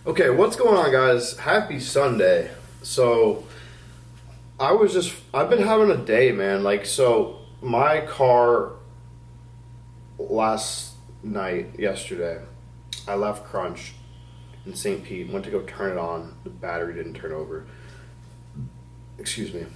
Okay, what's going on, guys? Happy Sunday. So, I've been having a day, man. My car last night, yesterday, I left Crunch in St. Pete, went to go turn it on. The battery didn't turn over. Excuse me.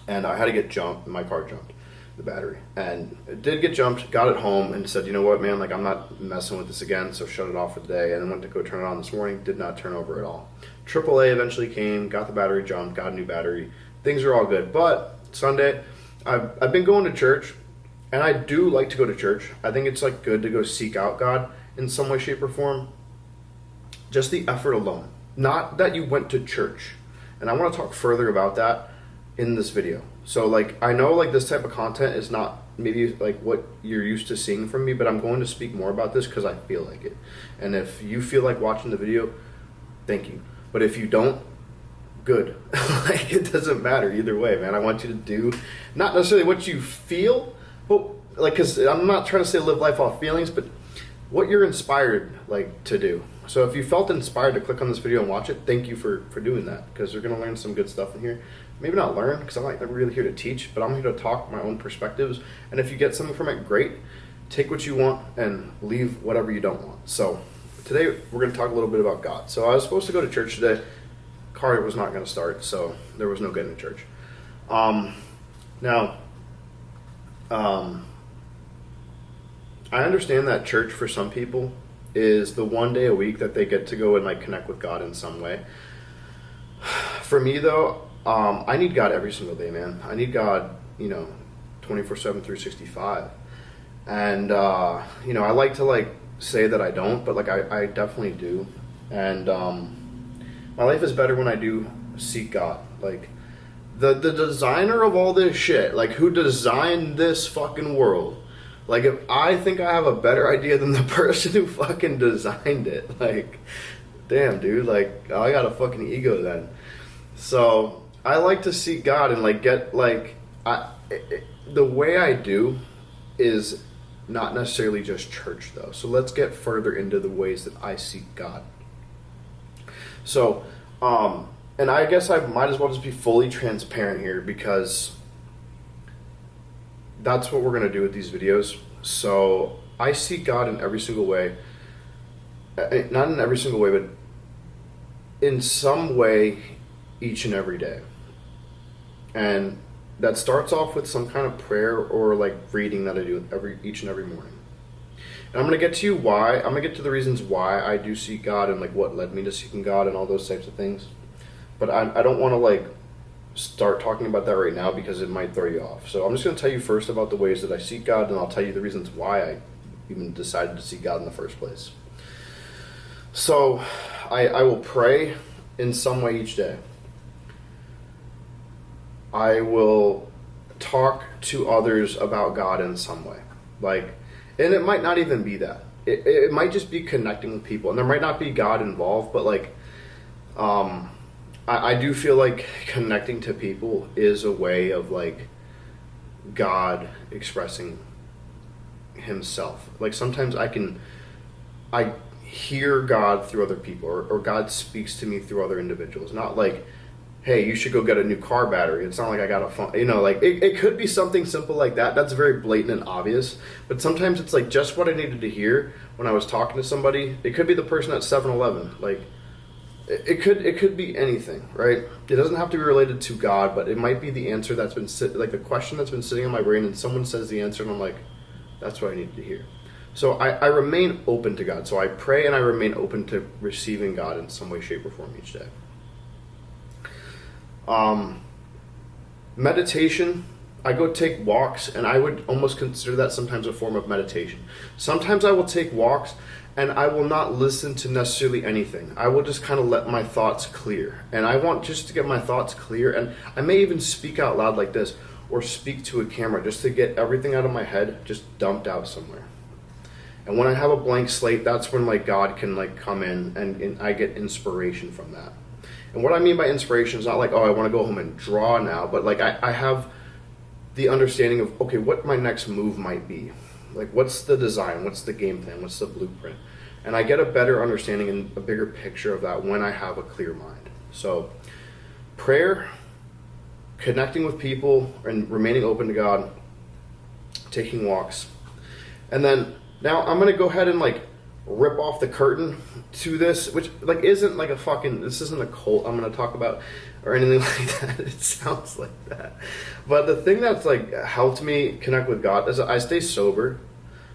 And I had to get jumped. My car jumped the battery, and it did get jumped. Got it home and said, you know what, man, like I'm not messing with this again. So shut it off for the day. And then went to go turn it on this morning. Did not turn over at all. AAA eventually came, got the battery jumped, got a new battery. Things are all good. But Sunday, I've been going to church, and I do like to go to church. I think it's like good to go seek out God in some way, shape, or form. Just the effort alone, not that you went to church. And I want to talk further about that in this video. So like I know like this type of content is not maybe like what you're used to seeing from me, but I'm going to speak more about this because I feel like it. And if you feel like watching the video, thank you. But if you don't, good. Like it doesn't matter either way, man. I want you to do not necessarily what you feel, but like because I'm not trying to say live life off feelings, but what you're inspired like to do. So if you felt inspired to click on this video and watch it, thank you for doing that, because you're going to learn some good stuff in here. Maybe not learn, because I'm not really here to teach, but I'm here to talk my own perspectives. And if you get something from it, great. Take what you want and leave whatever you don't want. So today we're going to talk a little bit about God. So I was supposed to go to church today. Car was not going to start, so there was no getting to church. Now, I understand that church for some people is the one day a week that they get to go and like connect with God in some way. For me though, I need God every single day, man. I need God, 24/7, 365. And, I like to like say that I don't, but like I definitely do. And my life is better when I do seek God. Like the designer of all this shit, like who designed this fucking world. Like, if I think I have a better idea than the person who fucking designed it, like, damn, dude, like, I got a fucking ego then. So, I like to seek God and, like, get, like, the way I do is not necessarily just church, though. So, let's get further into the ways that I seek God. So, and I guess I might as well just be fully transparent here, because that's what we're going to do with these videos. So I seek God in every single way. Not in every single way, but in some way each and every day. And that starts off with some kind of prayer or like reading that I do each and every morning. And I'm going to get to I'm going to get to the reasons why I do seek God and like what led me to seeking God and all those types of things. But I don't want to like start talking about that right now because it might throw you off. So I'm just going to tell you first about the ways that I seek God, and I'll tell you the reasons why I even decided to seek God in the first place. So I will pray in some way each day. I will talk to others about God in some way. And it might not even be that. It might just be connecting with people, and there might not be God involved, but I do feel like connecting to people is a way of like God expressing himself. Like sometimes I hear God through other people, or God speaks to me through other individuals. Not like, hey, you should go get a new car battery. It's not like I got a phone, like it could be something simple like that. That's very blatant and obvious. But sometimes it's like just what I needed to hear when I was talking to somebody. It could be the person at 7-Eleven. Like, it could be anything, right? It doesn't have to be related to God, but it might be the answer that's been like the question that's been sitting in my brain, and someone says the answer, and I'm like, that's what I needed to hear. So I remain open to God. So I pray and I remain open to receiving God in some way, shape, or form each day. Meditation. I go take walks, and I would almost consider that sometimes a form of meditation. Sometimes I will take walks and I will not listen to necessarily anything. I will just kind of let my thoughts clear. And I want just to get my thoughts clear, and I may even speak out loud like this, or speak to a camera just to get everything out of my head just dumped out somewhere. And when I have a blank slate, that's when like God can like come in, and I get inspiration from that. And what I mean by inspiration is not like, oh, I want to go home and draw now, but like I have the understanding of, okay, what my next move might be. Like, what's the design? What's the game plan? What's the blueprint? And I get a better understanding and a bigger picture of that when I have a clear mind. So prayer, connecting with people and remaining open to God, taking walks. And then now I'm going to go ahead and like rip off the curtain to this, which like isn't like a fucking, this isn't a cult I'm going to talk about or anything like that. It sounds like that. But the thing that's like helped me connect with God is I stay sober.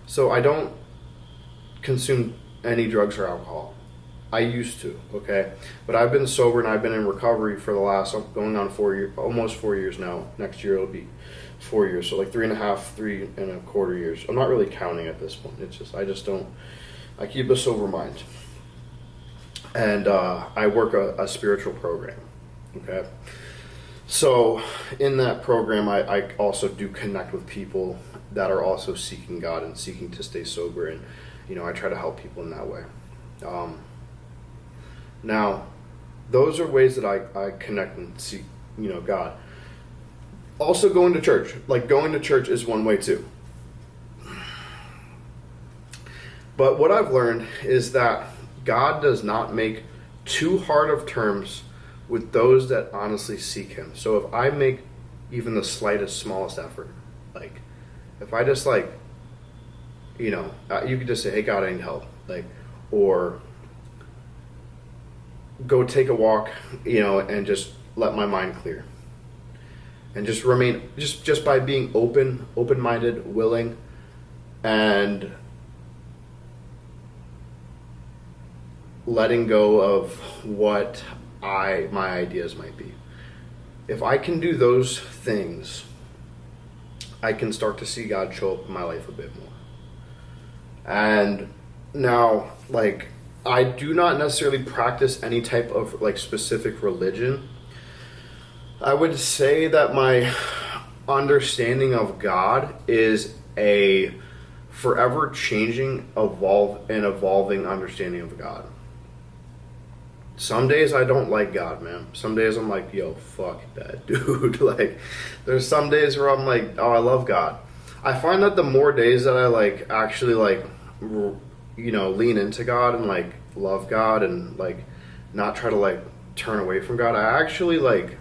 So I don't consume any drugs or alcohol. I used to, okay? But I've been sober and I've been in recovery for the last, going on 4 years, almost 4 years now. Next year it'll be 4 years. So like 3.5 years. I'm not really counting at this point. It's just, I keep a sober mind. And I work a spiritual program, okay? So in that program, I also do connect with people that are also seeking God and seeking to stay sober. And, I try to help people in that way. Now, those are ways that I connect and seek, God. Also going to church. Like going to church is one way too. But what I've learned is that God does not make too hard of terms with those that honestly seek Him. So if I make even the slightest, smallest effort, like if I just like, you could just say, hey God, I need help. Like, or go take a walk, and just let my mind clear. And just remain, just by being open-minded, willing, and letting go of what my ideas might be. If I can do those things, I can start to see God show up in my life a bit more. And now, like, I do not necessarily practice any type of like specific religion. I would say that my understanding of God is a forever changing, evolving understanding of God. Some days I don't like God, man. Some days I'm like, yo, fuck that dude. Like, there's some days where I'm like, oh, I love God. I find that the more days that I like actually like, lean into God and like love God and like not try to like turn away from God, I actually like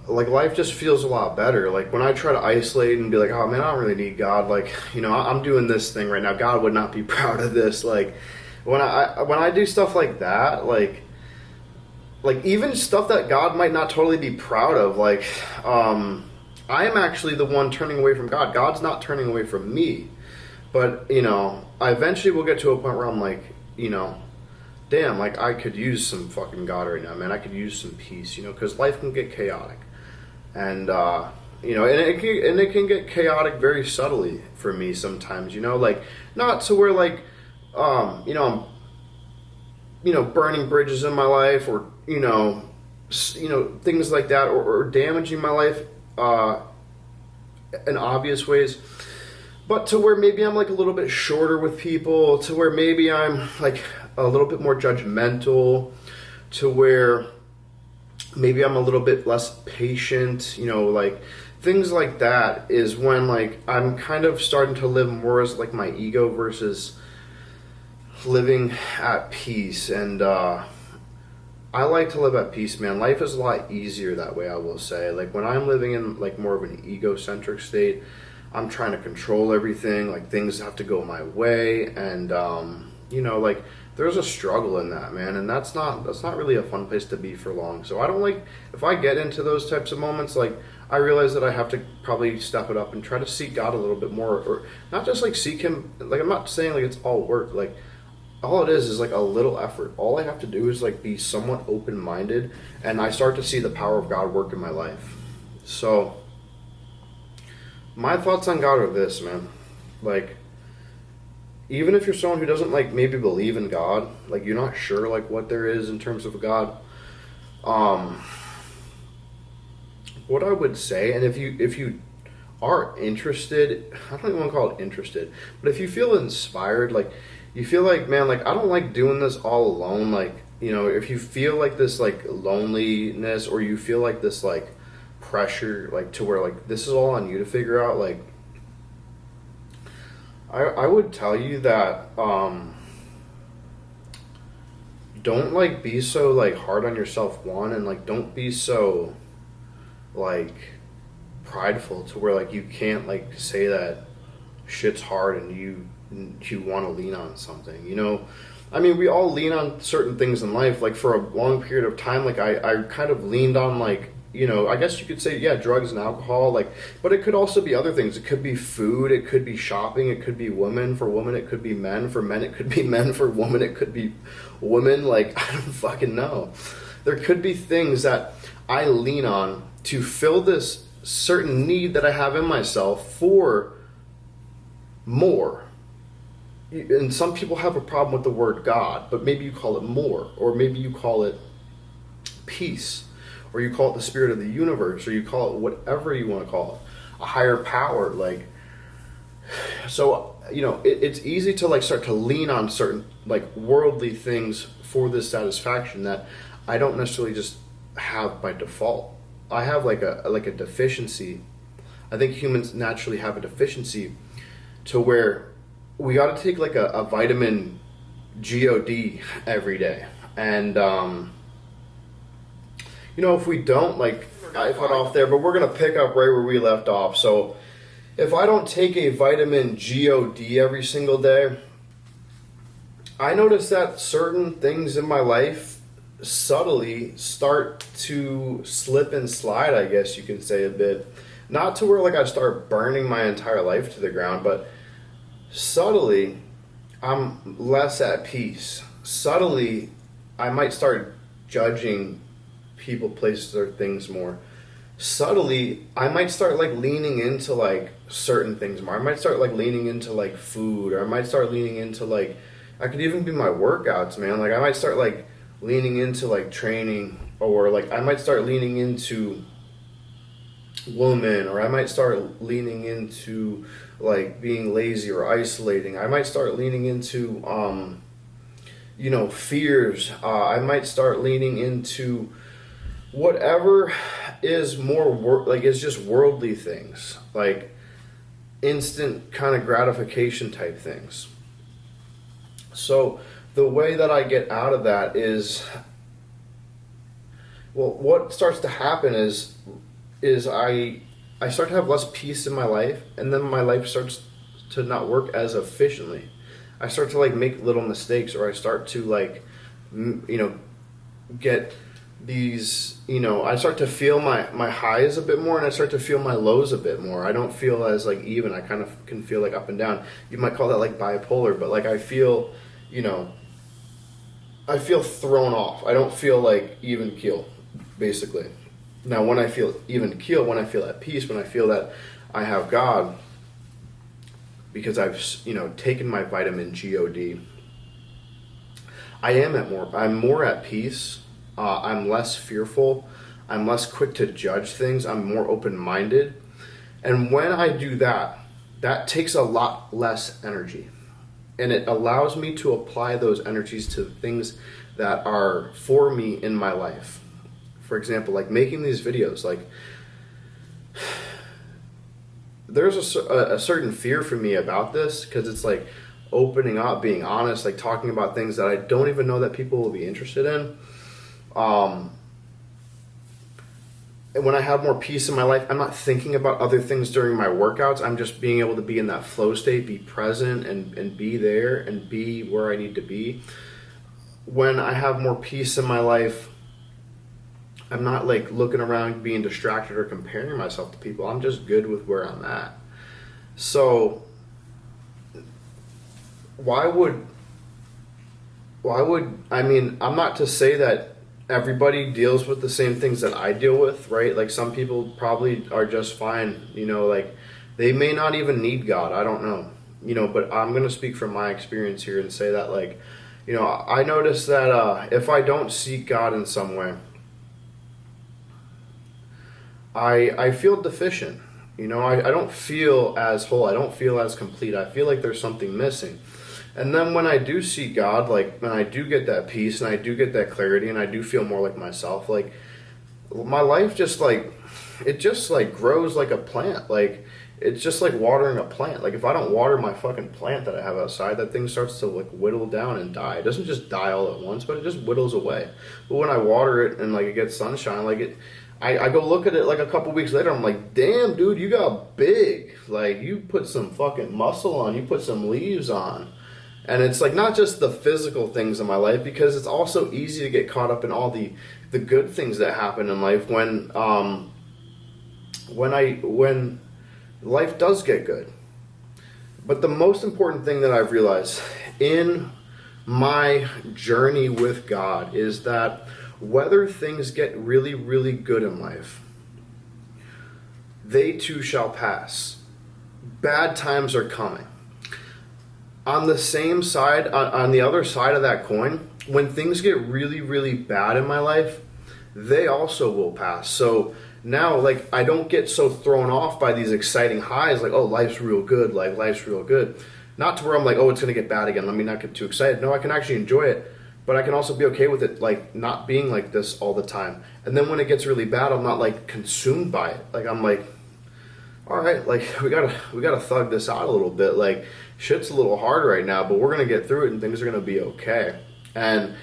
life just feels a lot better. Like when I try to isolate and be like, oh man, I don't really need God. Like, I'm doing this thing right now. God would not be proud of this. Like when I do stuff like that, like even stuff that God might not totally be proud of, like, I am actually the one turning away from God. God's not turning away from me. But, I eventually will get to a point where I'm like, damn, like I could use some fucking God right now, man. I could use some peace, because life can get chaotic. And, and it can get chaotic very subtly for me sometimes, like not to where like, I'm, burning bridges in my life or, things like that or damaging my life in obvious ways. But to where maybe I'm like a little bit shorter with people, to where maybe I'm like a little bit more judgmental, to where maybe I'm a little bit less patient, like things like that is when like I'm kind of starting to live more as like my ego versus living at peace. And I like to live at peace, man. Life is a lot easier that way, I will say. Like when I'm living in like more of an egocentric state, I'm trying to control everything, like things have to go my way, and like there's a struggle in that, man, and that's not really a fun place to be for long. So I don't like, if I get into those types of moments, like I realize that I have to probably step it up and try to seek God a little bit more, or not just like seek Him, like I'm not saying like it's all work, like all it is like a little effort. All I have to do is like be somewhat open-minded, and I start to see the power of God work in my life. So my thoughts on God are this, man. Like, even if you're someone who doesn't like maybe believe in God, like you're not sure like what there is in terms of God, what I would say, and if you are interested, I don't even want to call it interested, but if you feel inspired, like you feel like, man, like I don't like doing this all alone, like, if you feel like this like loneliness, or you feel like this like pressure, like to where like this is all on you to figure out, like I would tell you that don't like be so like hard on yourself, one, and like don't be so like prideful to where like you can't like say that shit's hard and you want to lean on something, you know. I mean, we all lean on certain things in life. Like for a long period of time, like I kind of leaned on, like, you know, I guess you could say, yeah, drugs and alcohol, like, but it could also be other things. It could be food, it could be shopping, it could be women. For women, it could be men. For men, it could be men. For women, it could be women. Like, I don't fucking know. There could be things that I lean on to fill this certain need that I have in myself for more. And some people have a problem with the word God, but maybe you call it more, or maybe you call it peace, or you call it the spirit of the universe, or you call it whatever you want to call it, a higher power. Like, so, you know, it's easy to like start to lean on certain like worldly things for this satisfaction that I don't necessarily just have by default. I have like a deficiency. I think humans naturally have a deficiency to where we got to take like a vitamin God every day. And, you know, if we don't, like, I cut off there, but we're going to pick up right where we left off. So if I don't take a vitamin God every single day, I notice that certain things in my life subtly start to slip and slide, I guess you can say a bit. Not to where like I start burning my entire life to the ground, but subtly, I'm less at peace. Subtly, I might start judging people, places, or things more. Subtly, I might start like leaning into like certain things more. I might start like leaning into like food, or I might start leaning into like, I could even be my workouts, man. Like I might start like leaning into like training, or like I might start leaning into woman, or I might start leaning into like being lazy or isolating. I might start leaning into you know, fears. I might start leaning into whatever is more like it's just worldly things, like instant kind of gratification type things. So the way that I get out of that is, well, what starts to happen is I start to have less peace in my life, and then my life starts to not work as efficiently. I start to like make little mistakes, or I start to like, you know, get these, you know, I start to feel my highs a bit more, and I start to feel my lows a bit more. I don't feel as like even. I kind of can feel like up and down. You might call that like bipolar, but like I feel, you know, I feel thrown off. I don't feel like even keel, basically. Now, when I feel even keel, when I feel at peace, when I feel that I have God, because I've, you know, taken my vitamin God, I'm more at peace. I'm less fearful. I'm less quick to judge things. I'm more open-minded. And when I do that, that takes a lot less energy. And it allows me to apply those energies to things that are for me in my life. For example, like making these videos, like there's a certain fear for me about this, because it's like opening up, being honest, like talking about things that I don't even know that people will be interested in. And when I have more peace in my life, I'm not thinking about other things during my workouts. I'm just being able to be in that flow state, be present, and be there and be where I need to be. When I have more peace in my life, I'm not like looking around being distracted or comparing myself to people. I'm just good with where I'm at. So why would I mean, I'm not to say that everybody deals with the same things that I deal with, right? Like some people probably are just fine, you know, like they may not even need God. I don't know, you know, but I'm going to speak from my experience here and say that, like, you know, I notice that if I don't seek God in some way, I feel deficient. You know, I don't feel as whole. I don't feel as complete. I feel like there's something missing. And then when I do see God, like when I do get that peace and I do get that clarity and I do feel more like myself, like my life just like, it just like grows like a plant. Like it's just like watering a plant. Like if I don't water my fucking plant that I have outside, that thing starts to like whittle down and die. It doesn't just die all at once, but it just whittles away. But when I water it and like it gets sunshine, like I go look at it like a couple weeks later, I'm like, damn, dude, you got big. Like you put some fucking muscle on, you put some leaves on. And it's like not just the physical things in my life, because it's also easy to get caught up in all the good things that happen in life when life does get good. But the most important thing that I've realized in my journey with God is that whether things get really, really good in life, they too shall pass. Bad times are coming. On the same side, on the other side of that coin, when things get really, really bad in my life, they also will pass. So now, like, I don't get so thrown off by these exciting highs, like, oh, life's real good, like, life's real good. Not to where I'm like, oh, it's going to get bad again, let me not get too excited. No, I can actually enjoy it, but I can also be okay with it, like, not being like this all the time. And then when it gets really bad, I'm not, like, consumed by it. Like, I'm like, all right, like, we gotta thug this out a little bit. Like, shit's a little hard right now, but we're going to get through it and things are going to be okay. And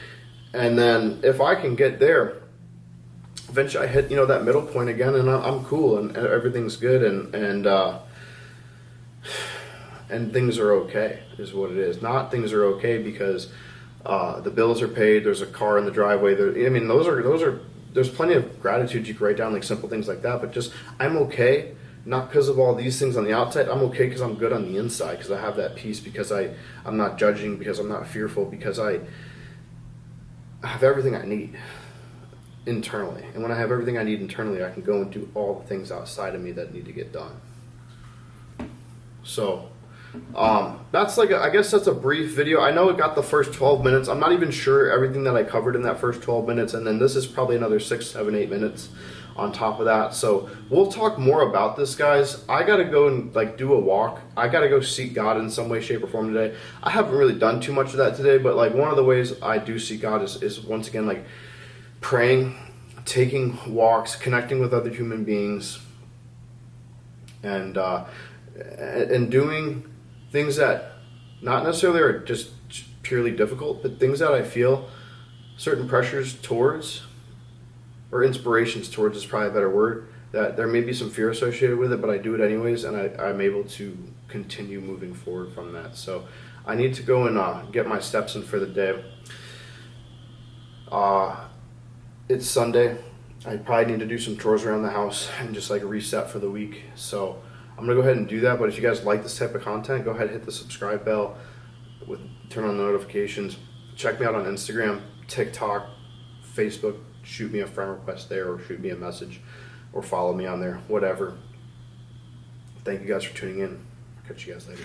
then if I can get there, eventually I hit, that middle point again, and I'm cool, and everything's good, and things are okay, is what it is. Not things are okay because the bills are paid, there's a car in the driveway. There's plenty of gratitude you can write down, like simple things like that, but just, I'm okay, not because of all these things on the outside. I'm okay because I'm good on the inside, because I have that peace, because I'm not judging, because I'm not fearful, because I have everything I need internally. And when I have everything I need internally, I can go and do all the things outside of me that need to get done. So that's like I guess that's a brief video. I know it got the first 12 minutes. I'm not even sure everything that I covered in that first 12 minutes, and then this is probably another 6, 7, 8 minutes on top of that. So we'll talk more about this, guys. I gotta go and like do a walk. I gotta go seek God in some way, shape, or form today. I haven't really done too much of that today, but like one of the ways I do seek God is once again like praying, taking walks, connecting with other human beings, and doing things that not necessarily are just purely difficult, but things that I feel certain pressures towards, or inspirations towards is probably a better word, that there may be some fear associated with it, but I do it anyways, and I'm able to continue moving forward from that. So I need to go and get my steps in for the day. It's Sunday. I probably need to do some chores around the house and just like reset for the week. So I'm gonna go ahead and do that. But if you guys like this type of content, go ahead and hit the subscribe bell, turn on the notifications. Check me out on Instagram, TikTok, Facebook. Shoot me a friend request there, or shoot me a message, or follow me on there, whatever. Thank you guys for tuning in. I'll catch you guys later.